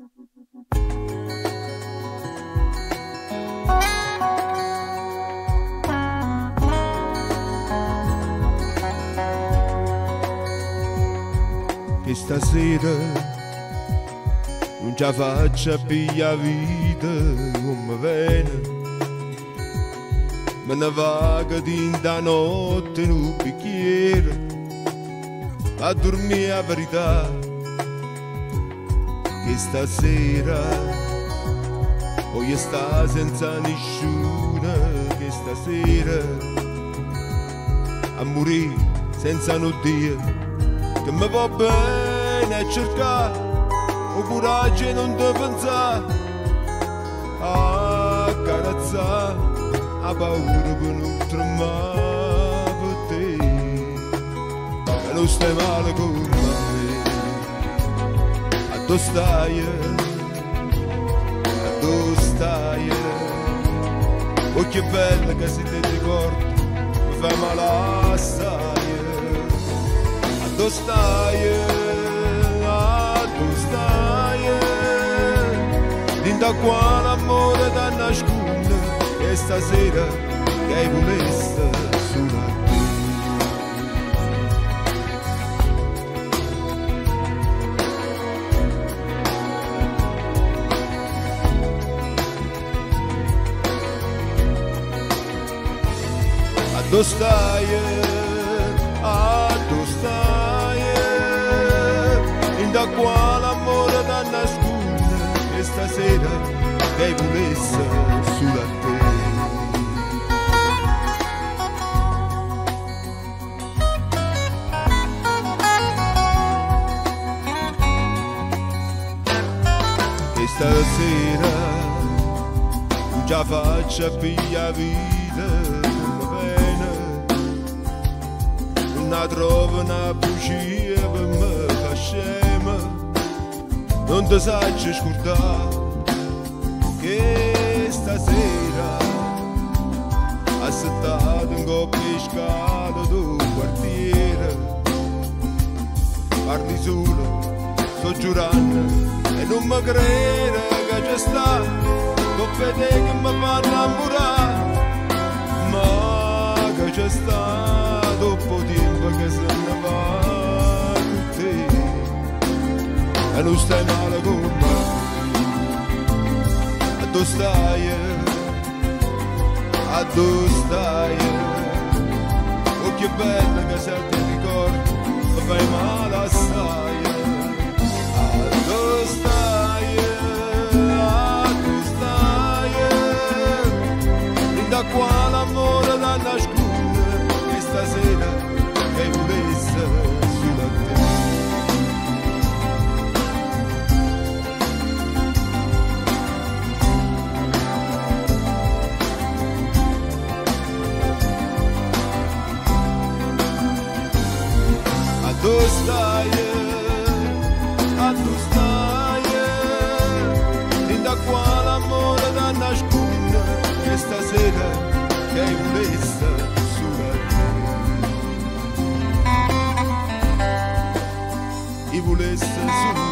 Che stasera non ce la faccio più la vita come viene, me ne vaga di da notte in un bicchiere a dormire la verità. Che stasera voglio stare senza nessuno, che stasera a morire senza non dire che mi va bene cercare o coraggio e non ti pensare a carazzare a paura per non tremare per te, e non stai male con me. A dove stai, oh che bella che se ti ricordi mi fai male assai. Dove stai, dinda qua l'amore da nasconde, e stasera che volesse solo a te. A dove stai, da qua l'amore da nasconde, e stasera che volesse solo a te. E stasera non ce la faccio più la vita come bene, non la trovo una bugia per me scema, non ti saggio scordare che stasera assettato in coppia scala del quartiere parli solo, sto giurando e non mi crede che c'è sta doppia te che mi fa innamorare, ma che c'è sta dopo tempo che se ne va. E non stai male con me. A dove stai, a dove stai, oh che bella che se ti ricordi mi fai male assai. A dove stai, e da qua l'amore da nascondere, e stasera che volesse solo a te. Dove stai, e da qua l'amore da nascondere, che stasera che volesse solo a te. E volesse solo